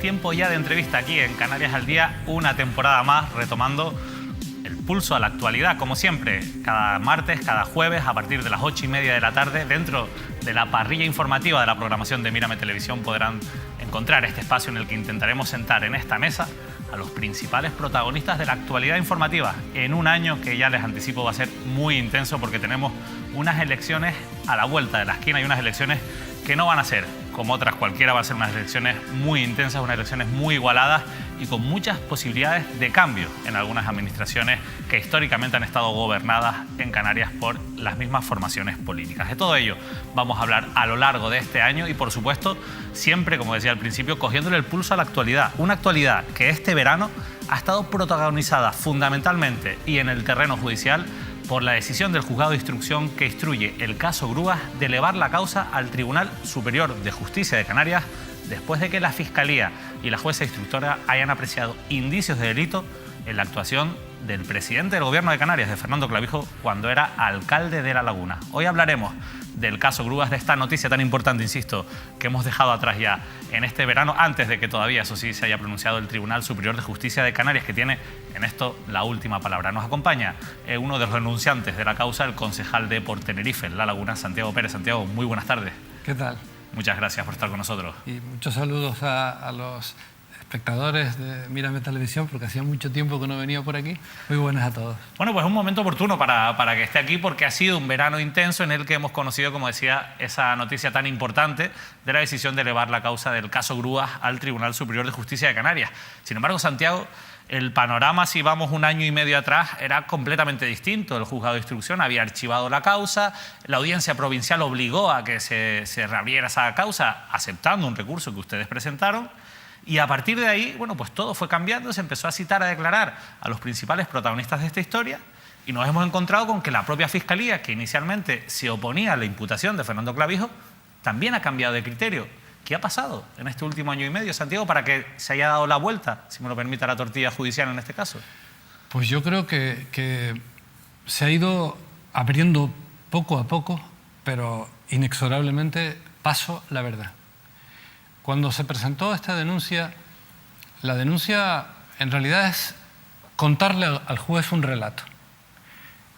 tiempo ya de entrevista aquí en Canarias al Día, una temporada más, retomando el pulso a la actualidad, como siempre, cada martes, cada jueves, a partir de las 8:30 de la tarde, dentro de la parrilla informativa de la programación de Mírame Televisión, podrán encontrar este espacio en el que intentaremos sentar en esta mesa a los principales protagonistas de la actualidad informativa, en un año que ya les anticipo va a ser muy intenso, porque tenemos unas elecciones a la vuelta de la esquina y unas elecciones que no van a ser como otras cualquiera, van a ser unas elecciones muy intensas, unas elecciones muy igualadas y con muchas posibilidades de cambio en algunas administraciones que históricamente han estado gobernadas en Canarias por las mismas formaciones políticas. De todo ello vamos a hablar a lo largo de este año y, por supuesto, siempre, como decía al principio, cogiéndole el pulso a la actualidad. Una actualidad que este verano ha estado protagonizada fundamentalmente y en el terreno judicial por la decisión del Juzgado de Instrucción que instruye el caso Grúas de elevar la causa al Tribunal Superior de Justicia de Canarias después de que la Fiscalía y la jueza instructora hayan apreciado indicios de delito en la actuación del presidente del Gobierno de Canarias, de Fernando Clavijo, cuando era alcalde de La Laguna. Hoy hablaremos del caso Grúas, de esta noticia tan importante, insisto, que hemos dejado atrás ya en este verano, antes de que todavía, eso sí, se haya pronunciado el Tribunal Superior de Justicia de Canarias, que tiene en esto la última palabra. Nos acompaña uno de los denunciantes de la causa, el concejal de por Tenerife, en La Laguna, Santiago Pérez. Santiago, muy buenas tardes. ¿Qué tal? Muchas gracias por estar con nosotros. Y muchos saludos a los espectadores de Mírame Televisión, porque hacía mucho tiempo que no venía por aquí. Muy buenas a todos. Bueno, pues es un momento oportuno para que esté aquí, porque ha sido un verano intenso en el que hemos conocido, como decía, esa noticia tan importante de la decisión de elevar la causa del caso Grúas al Tribunal Superior de Justicia de Canarias. Sin embargo, Santiago, el panorama, si vamos un año y medio atrás, era completamente distinto. El Juzgado de Instrucción había archivado la causa, la Audiencia Provincial obligó a que se reabriera esa causa, aceptando un recurso que ustedes presentaron. Y a partir de ahí, bueno, pues todo fue cambiando, se empezó a citar, a declarar a los principales protagonistas de esta historia y nos hemos encontrado con que la propia Fiscalía, que inicialmente se oponía a la imputación de Fernando Clavijo, también ha cambiado de criterio. ¿Qué ha pasado en este último año y medio, Santiago, para que se haya dado la vuelta, si me lo permite, la tortilla judicial en este caso? Pues yo creo que se ha ido abriendo poco a poco, pero inexorablemente, paso la verdad. Cuando se presentó esta denuncia, la denuncia en realidad es contarle al juez un relato.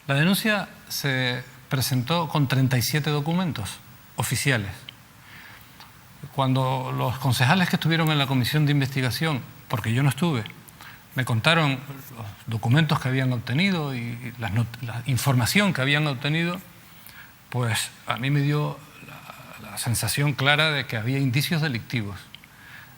La denuncia se presentó con 37 documentos oficiales. Cuando los concejales que estuvieron en la comisión de investigación, porque yo no estuve, me contaron los documentos que habían obtenido y la información que habían obtenido, pues a mí me dio la sensación clara de que había indicios delictivos.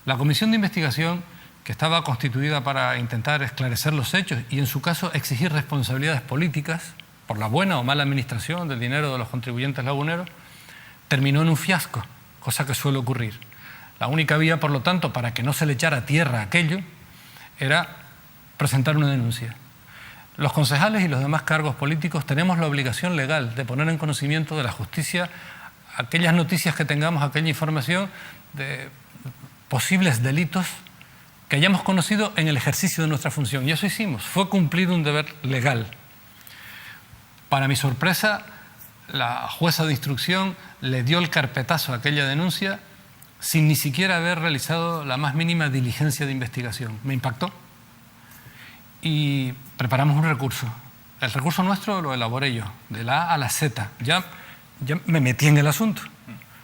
La comisión de investigación, que estaba constituida para intentar esclarecer los hechos y, en su caso, exigir responsabilidades políticas por la buena o mala administración del dinero de los contribuyentes laguneros, terminó en un fiasco, cosa que suele ocurrir. La única vía, por lo tanto, para que no se le echara tierra a aquello, era presentar una denuncia. Los concejales y los demás cargos políticos tenemos la obligación legal de poner en conocimiento de la justicia aquellas noticias que tengamos, aquella información de posibles delitos que hayamos conocido en el ejercicio de nuestra función. Y eso hicimos, fue cumplir un deber legal. Para mi sorpresa, la jueza de instrucción le dio el carpetazo a aquella denuncia sin ni siquiera haber realizado la más mínima diligencia de investigación. Me impactó. Y preparamos un recurso. El recurso nuestro lo elaboré yo, de la A a la Z. Ya me metí en el asunto.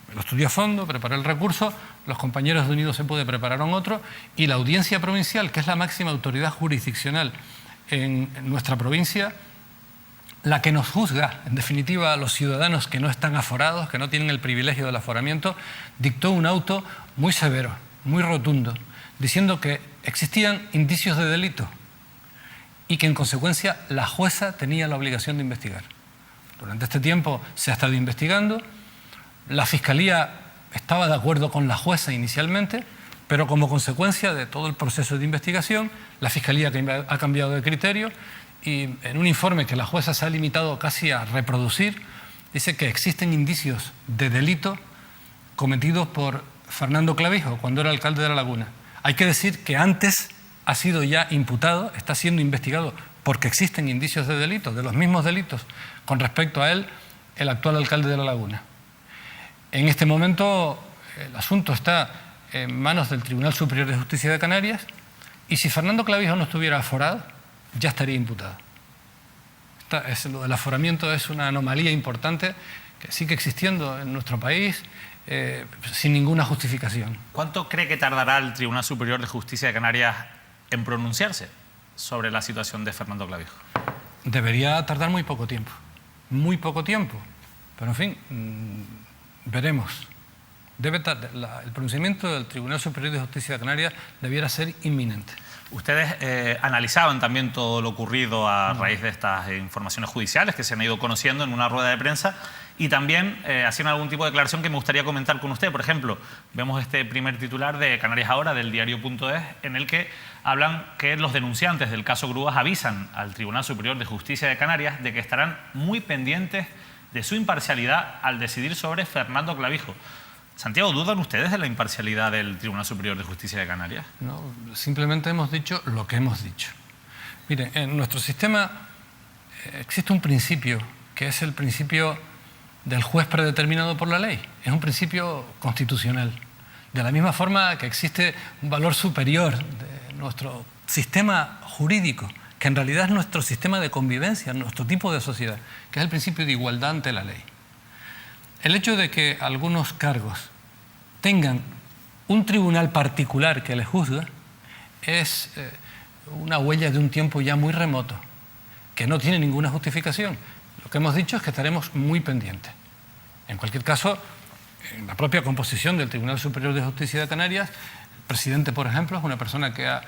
Me lo estudié a fondo, preparé el recurso, los compañeros de Unidos se Puede prepararon otro y la Audiencia Provincial, que es la máxima autoridad jurisdiccional en nuestra provincia, la que nos juzga, en definitiva, a los ciudadanos que no están aforados, que no tienen el privilegio del aforamiento, dictó un auto muy severo, muy rotundo, diciendo que existían indicios de delito y que, en consecuencia, la jueza tenía la obligación de investigar. Durante este tiempo se ha estado investigando, la Fiscalía estaba de acuerdo con la jueza inicialmente, pero como consecuencia de todo el proceso de investigación, la Fiscalía ha cambiado de criterio y en un informe que la jueza se ha limitado casi a reproducir, dice que existen indicios de delito cometidos por Fernando Clavijo cuando era alcalde de La Laguna. Hay que decir que antes ha sido ya imputado, está siendo investigado porque existen indicios de delito, de los mismos delitos, con respecto a él, el actual alcalde de La Laguna. En este momento el asunto está en manos del Tribunal Superior de Justicia de Canarias, y si Fernando Clavijo no estuviera aforado, ya estaría imputado. Lo del aforamiento es una anomalía importante que sigue existiendo en nuestro país sin ninguna justificación. ¿Cuánto cree que tardará el Tribunal Superior de Justicia de Canarias en pronunciarse sobre la situación de Fernando Clavijo? Debería tardar muy poco tiempo, pero en fin, veremos. El pronunciamiento del Tribunal Superior de Justicia de Canarias debiera ser inminente. Ustedes analizaban también todo lo ocurrido a raíz de estas informaciones judiciales que se han ido conociendo en una rueda de prensa y también hacían algún tipo de declaración que me gustaría comentar con usted. Por ejemplo, vemos este primer titular de Canarias Ahora, del diario.es, en el que hablan que los denunciantes del caso Grúas avisan al Tribunal Superior de Justicia de Canarias de que estarán muy pendientes de su imparcialidad al decidir sobre Fernando Clavijo. Santiago, ¿dudan ustedes de la imparcialidad del Tribunal Superior de Justicia de Canarias? No, simplemente hemos dicho lo que hemos dicho. Mire, en nuestro sistema existe un principio, que es el principio del juez predeterminado por la ley. Es un principio constitucional. De la misma forma que existe un valor superior de nuestro sistema jurídico, que en realidad es nuestro sistema de convivencia, nuestro tipo de sociedad, que es el principio de igualdad ante la ley. El hecho de que algunos cargos tengan un tribunal particular que les juzga es una huella de un tiempo ya muy remoto, que no tiene ninguna justificación. Lo que hemos dicho es que estaremos muy pendientes. En cualquier caso, en la propia composición del Tribunal Superior de Justicia de Canarias, el presidente, por ejemplo, es una persona que ha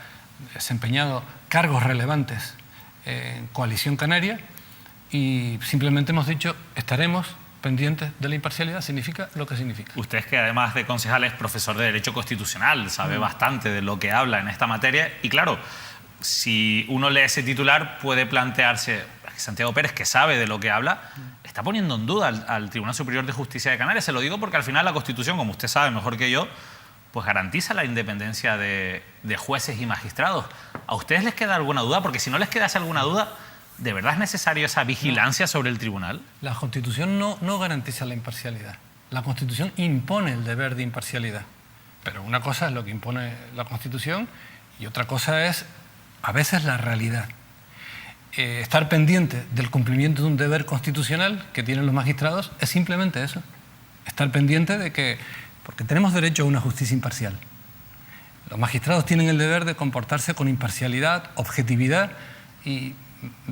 desempeñado cargos relevantes en Coalición Canaria y simplemente hemos dicho estaremos pendientes de la imparcialidad. Significa lo que significa. Usted es que además de concejal es profesor de Derecho Constitucional, sabe bastante de lo que habla en esta materia y claro, si uno lee ese titular puede plantearse, Santiago Pérez, que sabe de lo que habla, está poniendo en duda al Tribunal Superior de Justicia de Canarias. Se lo digo porque al final la Constitución, como usted sabe mejor que yo, pues garantiza la independencia de jueces y magistrados. ¿A ustedes les queda alguna duda? Porque si no les quedase alguna duda, ¿de verdad es necesario esa vigilancia sobre el tribunal? La Constitución no garantiza la imparcialidad. La Constitución impone el deber de imparcialidad. Pero una cosa es lo que impone la Constitución y otra cosa es, a veces, la realidad. Estar pendiente del cumplimiento de un deber constitucional que tienen los magistrados es simplemente eso. Estar pendiente de que, porque tenemos derecho a una justicia imparcial. Los magistrados tienen el deber de comportarse con imparcialidad, objetividad y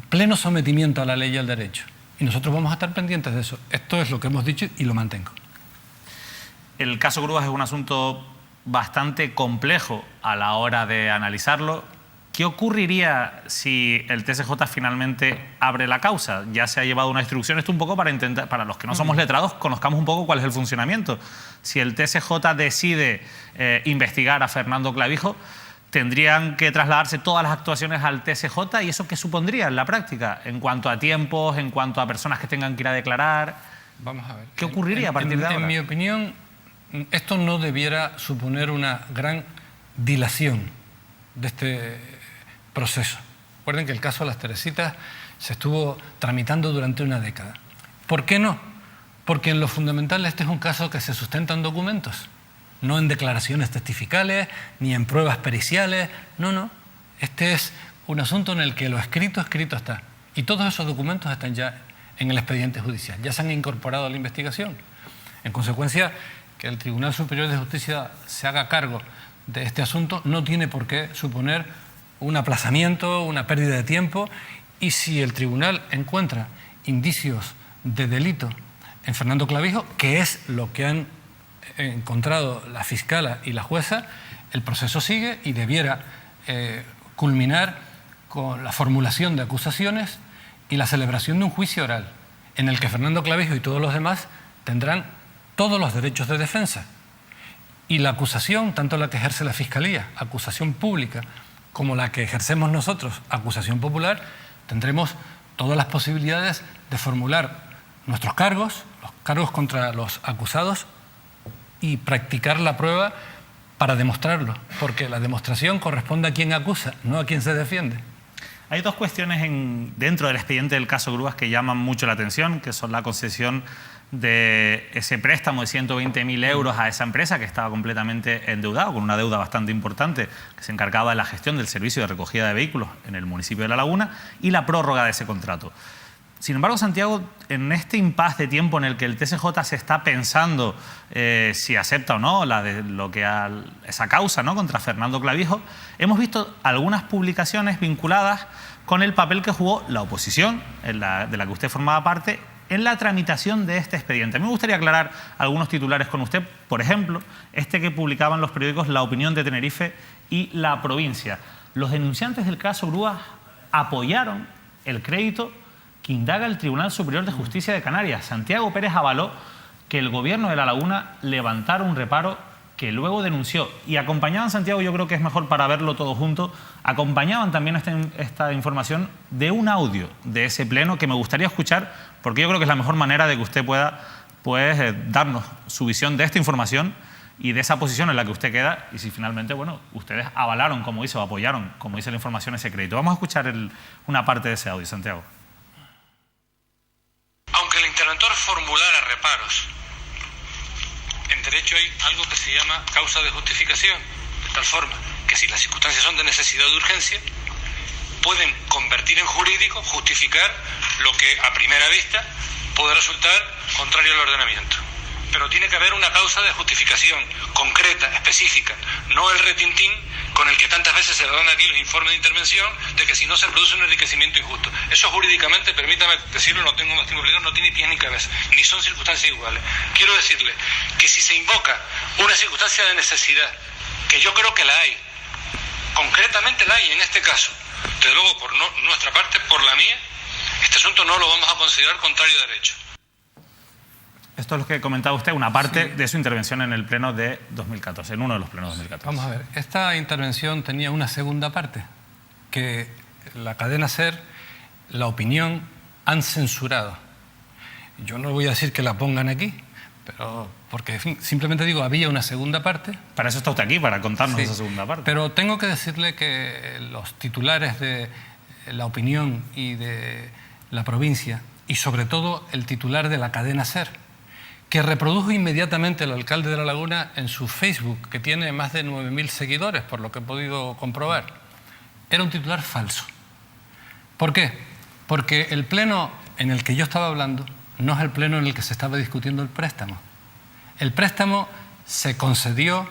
pleno sometimiento a la ley y al derecho. Y nosotros vamos a estar pendientes de eso. Esto es lo que hemos dicho y lo mantengo. El caso Grúas es un asunto bastante complejo a la hora de analizarlo. ¿Qué ocurriría si el TSJ finalmente abre la causa? Ya se ha llevado una instrucción, esto un poco para intentar, para los que no somos letrados, conozcamos un poco cuál es el funcionamiento. Si el TSJ decide investigar a Fernando Clavijo, tendrían que trasladarse todas las actuaciones al TSJ y ¿eso qué supondría en la práctica? En cuanto a tiempos, en cuanto a personas que tengan que ir a declarar. Vamos a ver. ¿Qué ocurriría a partir de ahora? En mi opinión, esto no debiera suponer una gran dilación de este proceso. Recuerden que el caso de las Teresitas se estuvo tramitando durante una década. ¿Por qué no? Porque en lo fundamental este es un caso que se sustenta en documentos, no en declaraciones testificales, ni en pruebas periciales. No. Este es un asunto en el que lo escrito está. Y todos esos documentos están ya en el expediente judicial, ya se han incorporado a la investigación. En consecuencia, que el Tribunal Superior de Justicia se haga cargo de este asunto no tiene por qué suponer un aplazamiento, una pérdida de tiempo, y si el tribunal encuentra indicios de delito en Fernando Clavijo, que es lo que han encontrado la fiscala y la jueza, el proceso sigue y debiera culminar con la formulación de acusaciones y la celebración de un juicio oral, en el que Fernando Clavijo y todos los demás tendrán todos los derechos de defensa. Y la acusación, tanto la que ejerce la Fiscalía, acusación pública, como la que ejercemos nosotros, acusación popular, tendremos todas las posibilidades de formular nuestros cargos, los cargos contra los acusados y practicar la prueba para demostrarlo, porque la demostración corresponde a quien acusa, no a quien se defiende. Hay dos cuestiones dentro del expediente del caso Grúas que llaman mucho la atención, que son la concesión de ese préstamo de 120.000 euros a esa empresa que estaba completamente endeudado, con una deuda bastante importante, que se encargaba de la gestión del servicio de recogida de vehículos en el municipio de La Laguna, y la prórroga de ese contrato. Sin embargo, Santiago, en este impasse de tiempo en el que el TSJ se está pensando si acepta o no esa causa, ¿no?, contra Fernando Clavijo, hemos visto algunas publicaciones vinculadas con el papel que jugó la oposición, de la que usted formaba parte, en la tramitación de este expediente. Me gustaría aclarar algunos titulares con usted, por ejemplo, este que publicaban los periódicos La Opinión de Tenerife y La Provincia. Los denunciantes del caso Grúas apoyaron el crédito que indaga el Tribunal Superior de Justicia de Canarias. Santiago Pérez avaló que el gobierno de La Laguna levantara un reparo que luego denunció. Y acompañaban, Santiago, yo creo que es mejor para verlo todo junto, acompañaban también esta información de un audio de ese pleno que me gustaría escuchar, porque yo creo que es la mejor manera de que usted pueda darnos su visión de esta información y de esa posición en la que usted queda, y si finalmente, bueno, ustedes avalaron, como dice, o apoyaron, como dice la información, ese crédito. Vamos a escuchar una parte de ese audio, Santiago. Aunque el interventor formulara reparos, en derecho hay algo que se llama causa de justificación, de tal forma que si las circunstancias son de necesidad o de urgencia, pueden convertir en jurídico, justificar lo que a primera vista puede resultar contrario al ordenamiento. Pero tiene que haber una causa de justificación concreta, específica, no el retintín con el que tantas veces se dan aquí los informes de intervención de que si no se produce un enriquecimiento injusto. Eso jurídicamente, permítame decirlo, no tengo más tiempo, no tiene pies ni cabeza, ni son circunstancias iguales. Quiero decirle que si se invoca una circunstancia de necesidad, que yo creo que la hay, concretamente la hay en este caso, desde luego por nuestra parte, por la mía, este asunto no lo vamos a considerar contrario a derecho. Esto es lo que comentaba usted, una parte de su intervención en el pleno de 2014, en uno de los plenos de 2014. Vamos a ver, esta intervención tenía una segunda parte, que la cadena SER, La Opinión, han censurado. Yo no voy a decir que la pongan aquí, pero porque en fin, simplemente digo, había una segunda parte. Para eso está usted aquí, para contarnos esa segunda parte. Pero tengo que decirle que los titulares de La Opinión y de La Provincia, y sobre todo el titular de la cadena SER, que reprodujo inmediatamente el alcalde de La Laguna en su Facebook, que tiene más de 9.000 seguidores, por lo que he podido comprobar, era un titular falso. ¿Por qué? Porque el pleno en el que yo estaba hablando no es el pleno en el que se estaba discutiendo el préstamo. El préstamo se concedió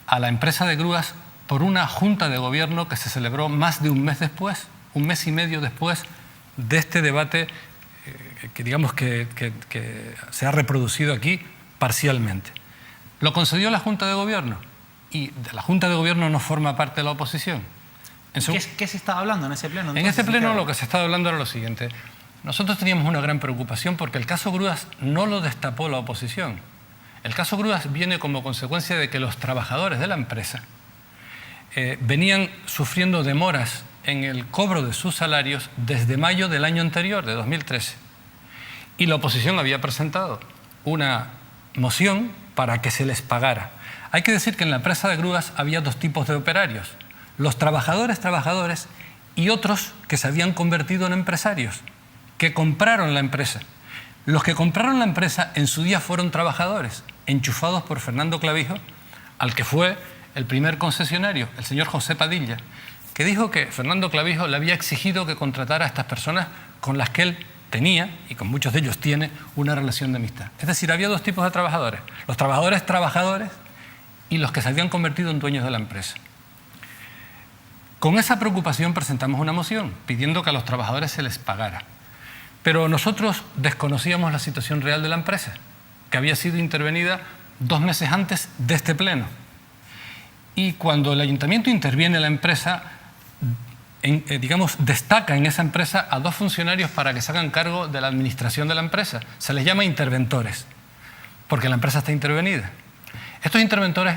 a la empresa de grúas por una junta de gobierno que se celebró más de un mes después, un mes y medio después de este debate que digamos que se ha reproducido aquí parcialmente. Lo concedió la Junta de Gobierno y de la Junta de Gobierno no forma parte de la oposición. ¿Qué se estaba hablando en ese pleno? En ese pleno lo que se estaba hablando era lo siguiente. Nosotros teníamos una gran preocupación porque el caso Grúas no lo destapó la oposición. El caso Grúas viene como consecuencia de que los trabajadores de la empresa venían sufriendo demoras en el cobro de sus salarios desde mayo del año anterior, de 2013. Y la oposición había presentado una moción para que se les pagara. Hay que decir que en la empresa de grúas había dos tipos de operarios. Los trabajadores y otros que se habían convertido en empresarios, que compraron la empresa. Los que compraron la empresa en su día fueron trabajadores, enchufados por Fernando Clavijo, al que fue el primer concesionario, el señor José Padilla, que dijo que Fernando Clavijo le había exigido que contratara a estas personas con las que él tenía, y con muchos de ellos tiene, una relación de amistad. Es decir, había dos tipos de trabajadores. Los trabajadores y los que se habían convertido en dueños de la empresa. Con esa preocupación presentamos una moción pidiendo que a los trabajadores se les pagara. Pero nosotros desconocíamos la situación real de la empresa, que había sido intervenida 2 meses antes de este pleno. Y cuando el ayuntamiento interviene en la empresa, destaca en esa empresa a 2 funcionarios para que se hagan cargo de la administración de la empresa. Se les llama interventores, porque la empresa está intervenida. Estos interventores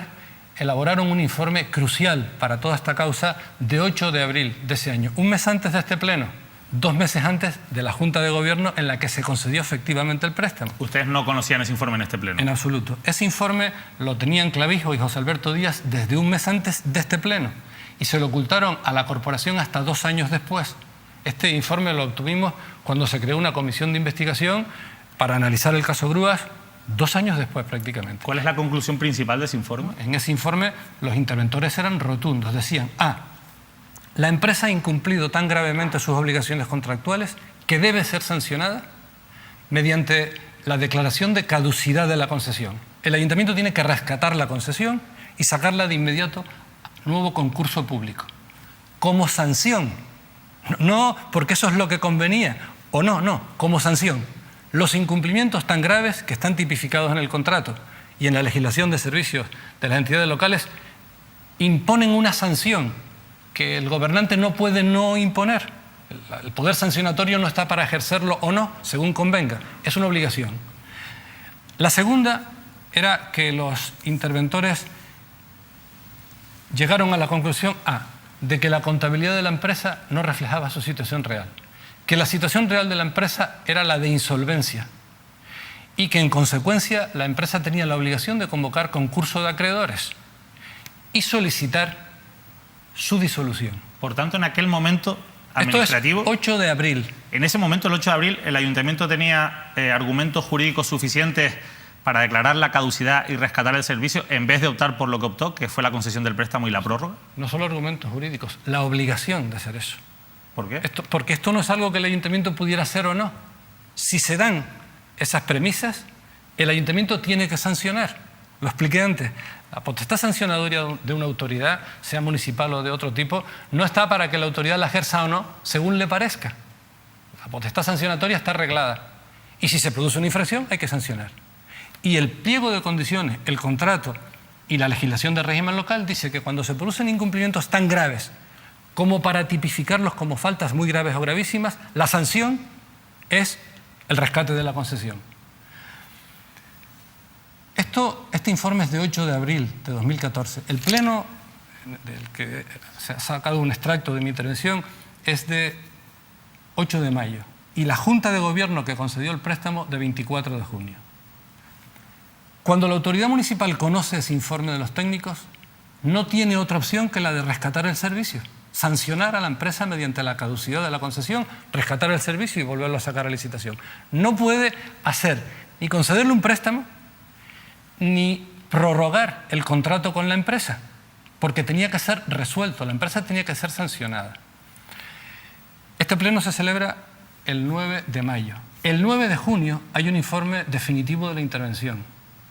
elaboraron un informe crucial para toda esta causa de 8 de abril de ese año, un mes antes de este pleno, 2 meses antes de la Junta de Gobierno en la que se concedió efectivamente el préstamo. ¿Ustedes no conocían ese informe en este pleno? En absoluto. Ese informe lo tenían Clavijo y José Alberto Díaz desde un mes antes de este pleno y se lo ocultaron a la corporación hasta 2 años después, Este informe lo obtuvimos cuando se creó una comisión de investigación para analizar el caso Grúas 2 años después prácticamente. ¿Cuál es la conclusión principal de ese informe? En ese informe los interventores eran rotundos. Decían, la empresa ha incumplido tan gravemente sus obligaciones contractuales que debe ser sancionada mediante la declaración de caducidad de la concesión. El ayuntamiento tiene que rescatar la concesión y sacarla de inmediato a nuevo concurso público. Como sanción. No porque eso es lo que convenía, o no, como sanción. Los incumplimientos tan graves que están tipificados en el contrato y en la legislación de servicios de las entidades locales imponen una sanción que el gobernante no puede no imponer. El poder sancionatorio no está para ejercerlo o no, según convenga. Es una obligación. La segunda era que los interventores llegaron a la conclusión de que la contabilidad de la empresa no reflejaba su situación real, que la situación real de la empresa era la de insolvencia y que en consecuencia la empresa tenía la obligación de convocar concurso de acreedores y solicitar su disolución. Por tanto, en aquel momento administrativo... Esto es 8 de abril. En ese momento, el 8 de abril, el ayuntamiento tenía argumentos jurídicos suficientes para declarar la caducidad y rescatar el servicio en vez de optar por lo que optó, que fue la concesión del préstamo y la prórroga. No solo argumentos jurídicos, la obligación de hacer eso. ¿Por qué? Porque esto no es algo que el ayuntamiento pudiera hacer o no. Si se dan esas premisas, el ayuntamiento tiene que sancionar. Lo expliqué antes. La potestad sancionatoria de una autoridad, sea municipal o de otro tipo, no está para que la autoridad la ejerza o no, según le parezca. La potestad sancionatoria está arreglada. Y si se produce una infracción, hay que sancionar. Y el pliego de condiciones, el contrato y la legislación de régimen local dice que cuando se producen incumplimientos tan graves como para tipificarlos como faltas muy graves o gravísimas, la sanción es el rescate de la concesión. Este informe es de 8 de abril de 2014. El pleno del que se ha sacado un extracto de mi intervención es de 8 de mayo y la Junta de Gobierno que concedió el préstamo de 24 de junio. Cuando la autoridad municipal conoce ese informe de los técnicos, no tiene otra opción que la de rescatar el servicio, sancionar a la empresa mediante la caducidad de la concesión, rescatar el servicio y volverlo a sacar a licitación. No puede hacer ni concederle un préstamo ni prorrogar el contrato con la empresa, porque tenía que ser resuelto, la empresa tenía que ser sancionada. Este pleno se celebra el 9 de mayo. El 9 de junio hay un informe definitivo de la intervención.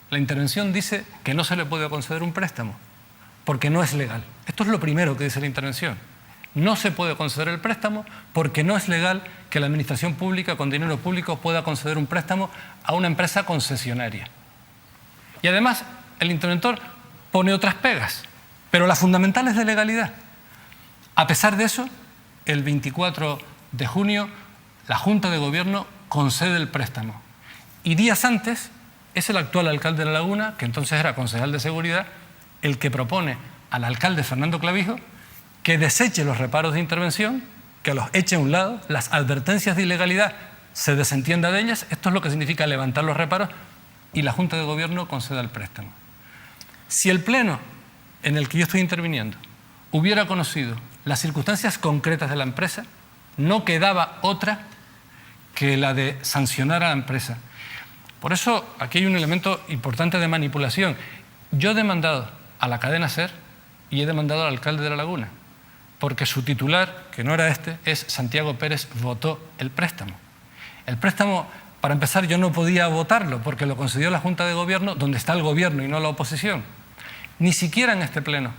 La intervención dice que no se le puede conceder un préstamo, porque no es legal. Esto es lo primero que dice la intervención. No se puede conceder el préstamo porque no es legal que la administración pública con dinero público pueda conceder un préstamo a una empresa concesionaria. Y además el interventor pone otras pegas, pero la fundamental es de legalidad. A pesar de eso, el 24 de junio la Junta de Gobierno concede el préstamo. Y días antes es el actual alcalde de La Laguna, que entonces era concejal de seguridad, el que propone al alcalde Fernando Clavijo que deseche los reparos de intervención, que los eche a un lado, las advertencias de ilegalidad se desentienda de ellas. Esto es lo que significa levantar los reparos y la Junta de Gobierno conceda el préstamo. Si el pleno en el que yo estoy interviniendo hubiera conocido las circunstancias concretas de la empresa, no quedaba otra que la de sancionar a la empresa. Por eso aquí hay un elemento importante de manipulación. Yo he demandado a la cadena SER y he demandado al alcalde de La Laguna, porque su titular, que no era este, es Santiago Pérez, votó el préstamo. El préstamo, para empezar, yo no podía votarlo porque lo concedió la Junta de Gobierno, donde está el Gobierno y no la oposición. Ni siquiera en este pleno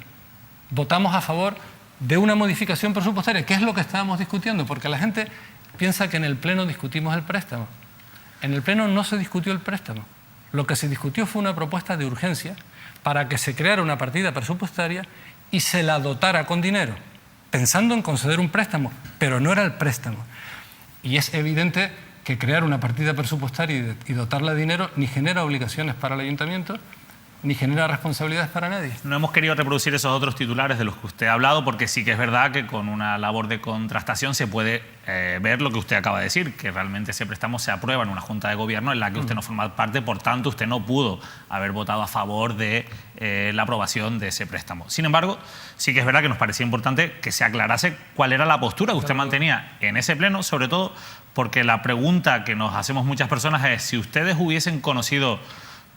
votamos a favor de una modificación presupuestaria, que es lo que estábamos discutiendo, porque la gente piensa que en el pleno discutimos el préstamo. En el pleno no se discutió el préstamo. Lo que se discutió fue una propuesta de urgencia para que se creara una partida presupuestaria y se la dotara con dinero, pensando en conceder un préstamo, pero no era el préstamo. Y es evidente que crear una partida presupuestaria y dotarla de dinero ni genera obligaciones para el ayuntamiento, ni genera responsabilidades para nadie. No hemos querido reproducir esos otros titulares de los que usted ha hablado porque sí que es verdad que con una labor de contrastación se puede ver lo que usted acaba de decir, que realmente ese préstamo se aprueba en una junta de gobierno en la que usted no forma parte, por tanto usted no pudo haber votado a favor de la aprobación de ese préstamo. Sin embargo, sí que es verdad que nos parecía importante que se aclarase cuál era la postura que usted mantenía en ese pleno, sobre todo porque la pregunta que nos hacemos muchas personas es si ustedes hubiesen conocido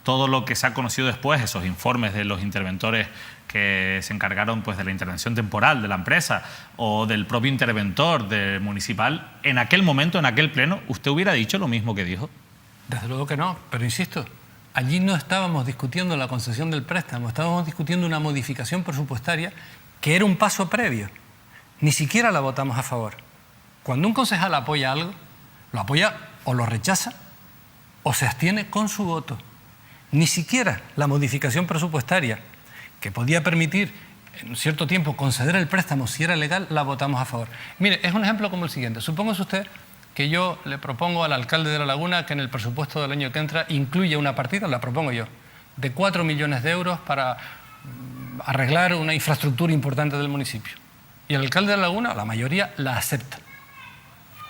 todo lo que se ha conocido después, esos informes de los interventores que se encargaron pues, de la intervención temporal de la empresa o del propio interventor municipal, en aquel momento, en aquel pleno, ¿usted hubiera dicho lo mismo que dijo? Desde luego que no, pero insisto, allí no estábamos discutiendo la concesión del préstamo, estábamos discutiendo una modificación presupuestaria que era un paso previo. Ni siquiera la votamos a favor. Cuando un concejal apoya algo, lo apoya o lo rechaza o se abstiene con su voto. Ni siquiera la modificación presupuestaria que podía permitir en un cierto tiempo conceder el préstamo si era legal, la votamos a favor. Mire, es un ejemplo como el siguiente. Supóngase usted que yo le propongo al alcalde de La Laguna que en el presupuesto del año que entra incluya una partida, la propongo yo, de 4 millones de euros para arreglar una infraestructura importante del municipio. Y el alcalde de La Laguna, la mayoría, la acepta.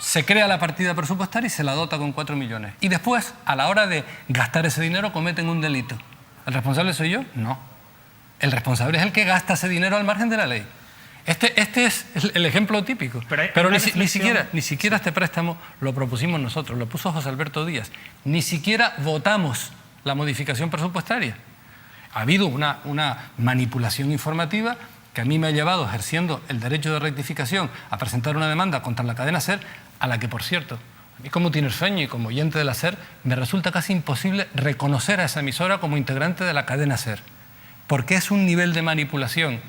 Se crea la partida presupuestaria y se la dota con 4 millones. Y después, a la hora de gastar ese dinero, cometen un delito. ¿El responsable soy yo? No. El responsable es el que gasta ese dinero al margen de la ley. Este es el ejemplo típico. Pero ni siquiera este préstamo lo propusimos nosotros, lo puso José Alberto Díaz. Ni siquiera votamos la modificación presupuestaria. Ha habido una manipulación informativa que a mí me ha llevado, ejerciendo el derecho de rectificación, a presentar una demanda contra la cadena SER, a la que, por cierto, a mí como tinerfeño y como oyente de la SER, me resulta casi imposible reconocer a esa emisora como integrante de la cadena SER, porque es un nivel de manipulación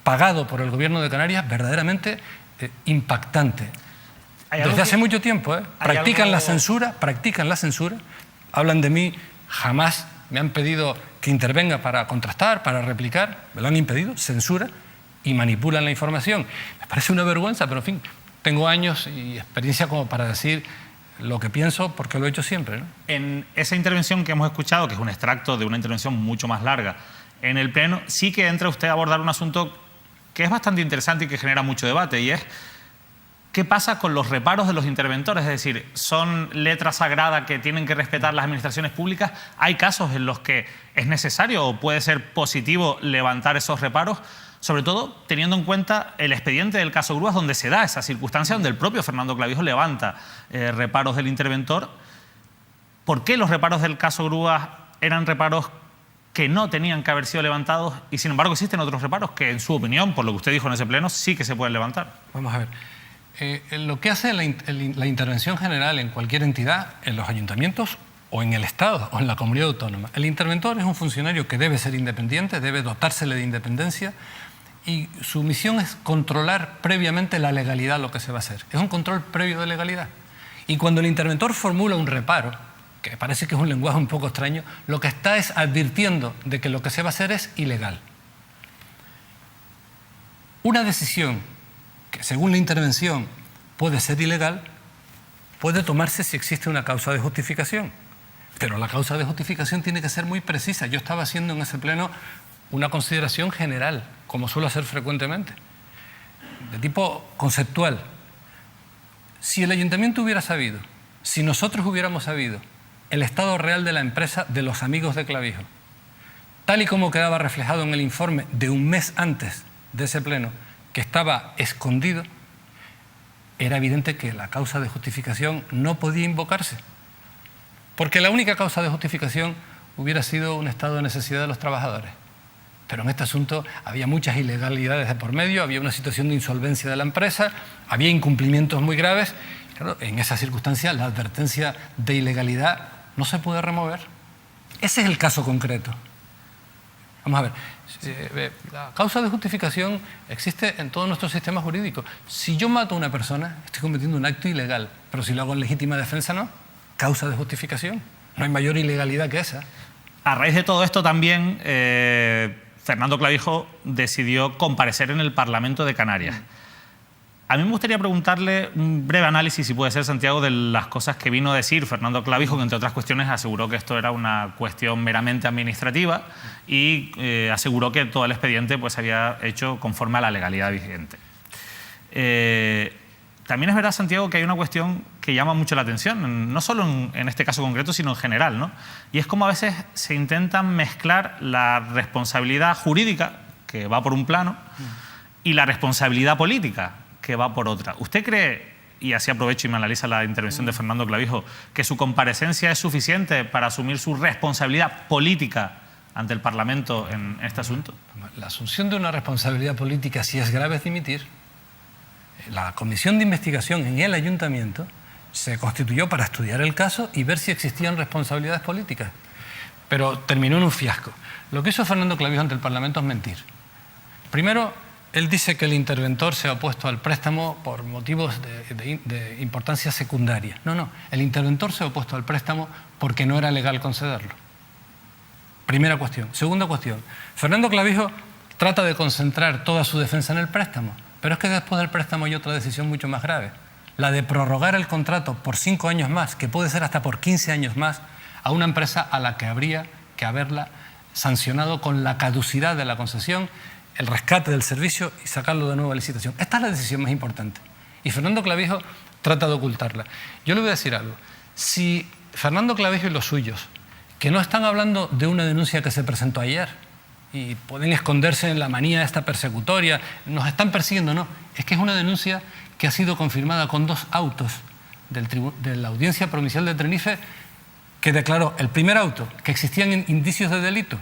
pagado por el Gobierno de Canarias verdaderamente impactante. Desde hace mucho tiempo, practican la censura, hablan de mí, jamás me han pedido que intervenga para contrastar, para replicar, me lo han impedido, censura, y manipulan la información. Me parece una vergüenza, pero en fin, tengo años y experiencia como para decir lo que pienso porque lo he hecho siempre, ¿no? En esa intervención que hemos escuchado, que es un extracto de una intervención mucho más larga, en el Pleno sí que entra usted a abordar un asunto que es bastante interesante y que genera mucho debate, y es ¿qué pasa con los reparos de los interventores? Es decir, ¿son letra sagrada que tienen que respetar las administraciones públicas? ¿Hay casos en los que es necesario o puede ser positivo levantar esos reparos? Sobre todo teniendo en cuenta el expediente del caso Grúas, donde se da esa circunstancia, donde el propio Fernando Clavijo levanta reparos del interventor. ¿Por qué los reparos del caso Grúas eran reparos que no tenían que haber sido levantados y sin embargo existen otros reparos que, en su opinión, por lo que usted dijo en ese pleno, sí que se pueden levantar? Vamos a ver. Lo que hace la intervención general en cualquier entidad, en los ayuntamientos o en el Estado o en la comunidad autónoma, el interventor es un funcionario que debe ser independiente, debe dotársele de independencia y su misión es controlar previamente la legalidad, lo que se va a hacer. Es un control previo de legalidad. Y cuando el interventor formula un reparo, que parece que es un lenguaje un poco extraño, lo que está es advirtiendo de que lo que se va a hacer es ilegal. Una decisión que según la intervención puede ser ilegal, puede tomarse si existe una causa de justificación. Pero la causa de justificación tiene que ser muy precisa. Yo estaba haciendo en ese pleno una consideración general, como suelo hacer frecuentemente, de tipo conceptual. Si el ayuntamiento hubiera sabido, si nosotros hubiéramos sabido el estado real de la empresa de los amigos de Clavijo, tal y como quedaba reflejado en el informe de un mes antes de ese pleno, que estaba escondido, era evidente que la causa de justificación no podía invocarse. Porque la única causa de justificación hubiera sido un estado de necesidad de los trabajadores. Pero en este asunto había muchas ilegalidades de por medio, había una situación de insolvencia de la empresa, había incumplimientos muy graves. Claro, en esa circunstancia la advertencia de ilegalidad no se puede remover. Ese es el caso concreto. Vamos a ver, la causa de justificación existe en todo nuestro sistema jurídico. Si yo mato a una persona, estoy cometiendo un acto ilegal, pero si lo hago en legítima defensa, no. Causa de justificación. No hay mayor ilegalidad que esa. A raíz de todo esto también, Fernando Clavijo decidió comparecer en el Parlamento de Canarias. A mí me gustaría preguntarle un breve análisis, si puede ser, Santiago, de las cosas que vino a decir Fernando Clavijo, que entre otras cuestiones aseguró que esto era una cuestión meramente administrativa y aseguró que todo el expediente pues, se había hecho conforme a la legalidad vigente. También es verdad, Santiago, que hay una cuestión que llama mucho la atención, no solo en este caso concreto, sino en general, ¿no? Y es como a veces se intentan mezclar la responsabilidad jurídica, que va por un plano, y la responsabilidad política, que va por otra. ¿Usted cree, y así aprovecho y me analiza la intervención de Fernando Clavijo, que su comparecencia es suficiente para asumir su responsabilidad política ante el Parlamento en este asunto? La asunción de una responsabilidad política, si es grave, es dimitir. La comisión de investigación en el Ayuntamiento se constituyó para estudiar el caso y ver si existían responsabilidades políticas. Pero terminó en un fiasco. Lo que hizo Fernando Clavijo ante el Parlamento es mentir. Primero, él dice que el interventor se ha opuesto al préstamo por motivos de importancia secundaria. No, el interventor se ha opuesto al préstamo porque no era legal concederlo. Primera cuestión. Segunda cuestión. Fernando Clavijo trata de concentrar toda su defensa en el préstamo, pero es que después del préstamo hay otra decisión mucho más grave, la de prorrogar el contrato por 5 años más, que puede ser hasta por 15 años más, a una empresa a la que habría que haberla sancionado con la caducidad de la concesión, el rescate del servicio y sacarlo de nuevo a licitación. Esta es la decisión más importante. Y Fernando Clavijo trata de ocultarla. Yo le voy a decir algo. Si Fernando Clavijo y los suyos, que no están hablando de una denuncia que se presentó ayer y pueden esconderse en la manía esta persecutoria, nos están persiguiendo, no. Es que es una denuncia que ha sido confirmada con 2 autos de la Audiencia Provincial de Tenerife, que declaró el primer auto que existían indicios de delito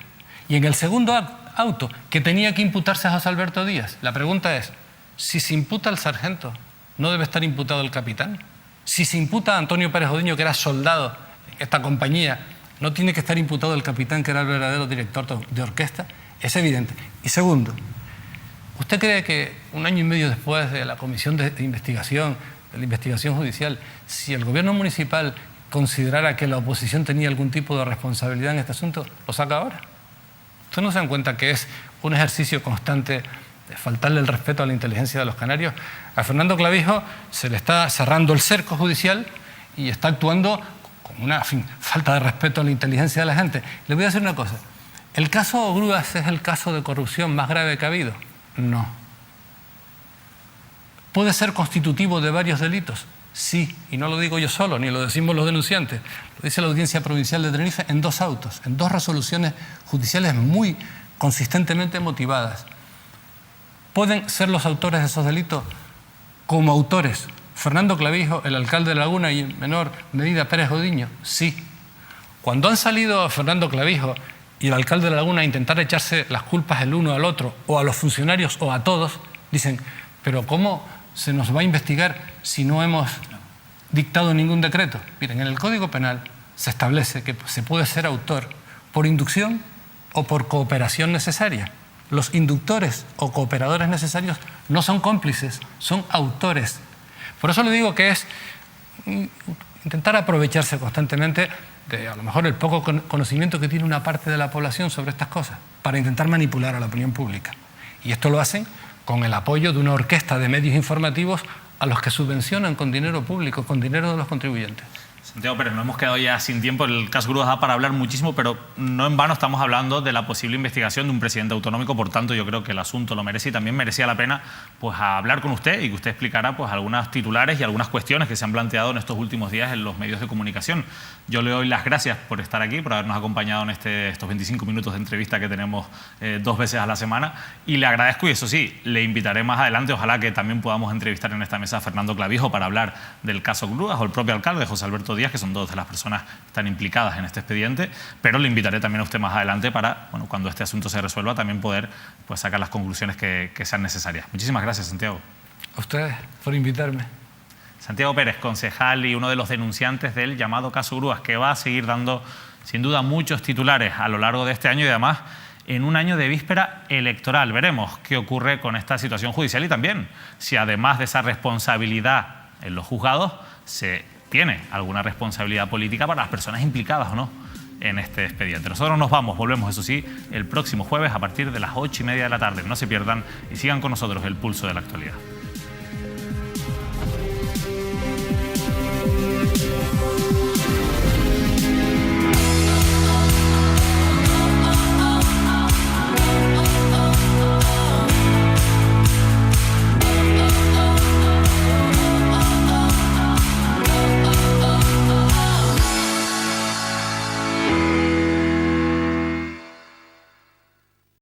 y en el segundo auto que tenía que imputarse a José Alberto Díaz. La pregunta es, si se imputa al sargento, ¿no debe estar imputado el capitán? Si se imputa a Antonio Pérez Odiño, que era soldado en esta compañía, ¿no tiene que estar imputado el capitán, que era el verdadero director de orquesta? Es evidente. Y segundo, ¿usted cree que 1 año y medio después de la comisión de investigación, de la investigación judicial, si el gobierno municipal considerara que la oposición tenía algún tipo de responsabilidad en este asunto, lo saca ahora? ¿Usted no se dan cuenta que es un ejercicio constante de faltarle el respeto a la inteligencia de los canarios? A Fernando Clavijo se le está cerrando el cerco judicial y está actuando con una falta de respeto a la inteligencia de la gente. Le voy a decir una cosa. ¿El caso Grúas es el caso de corrupción más grave que ha habido? No. ¿Puede ser constitutivo de varios delitos? Sí, y no lo digo yo solo, ni lo decimos los denunciantes. Lo dice la Audiencia Provincial de Tenerife en 2 autos, en 2 resoluciones judiciales muy consistentemente motivadas. ¿Pueden ser los autores de esos delitos como autores Fernando Clavijo, el alcalde de Laguna, y en menor medida Pérez Odiño? Sí. Cuando han salido Fernando Clavijo y el alcalde de Laguna a intentar echarse las culpas el uno al otro, o a los funcionarios o a todos, dicen, pero ¿cómo se nos va a investigar si no hemos dictado ningún decreto? Miren, en el Código Penal se establece que se puede ser autor por inducción o por cooperación necesaria. Los inductores o cooperadores necesarios no son cómplices, son autores. Por eso le digo que es intentar aprovecharse constantemente de a lo mejor el poco conocimiento que tiene una parte de la población sobre estas cosas, para intentar manipular a la opinión pública. Y esto lo hacen con el apoyo de una orquesta de medios informativos a los que subvencionan con dinero público, con dinero de los contribuyentes. Santiago Pérez, nos hemos quedado ya sin tiempo. El caso Grúas da para hablar muchísimo, pero no en vano estamos hablando de la posible investigación de un presidente autonómico. Por tanto, yo creo que el asunto lo merece y también merecía la pena pues, hablar con usted y que usted explicara pues, algunas titulares y algunas cuestiones que se han planteado en estos últimos días en los medios de comunicación. Yo le doy las gracias por estar aquí, por habernos acompañado en estos 25 minutos de entrevista que tenemos 2 veces a la semana, y le agradezco, y eso sí, le invitaré más adelante, ojalá que también podamos entrevistar en esta mesa a Fernando Clavijo para hablar del caso Grúas, o el propio alcalde, José Alberto Díaz, que son 2 de las personas que están implicadas en este expediente, pero le invitaré también a usted más adelante para, bueno, cuando este asunto se resuelva, también poder pues, sacar las conclusiones que sean necesarias. Muchísimas gracias, Santiago. A ustedes por invitarme. Santiago Pérez, concejal y uno de los denunciantes del llamado caso Grúas, que va a seguir dando, sin duda, muchos titulares a lo largo de este año y además en un año de víspera electoral. Veremos qué ocurre con esta situación judicial y también si además de esa responsabilidad en los juzgados se tiene alguna responsabilidad política para las personas implicadas o no en este expediente. Nosotros nos vamos, volvemos, eso sí, el próximo jueves a partir de las 8:30 de la tarde. No se pierdan y sigan con nosotros el pulso de la actualidad.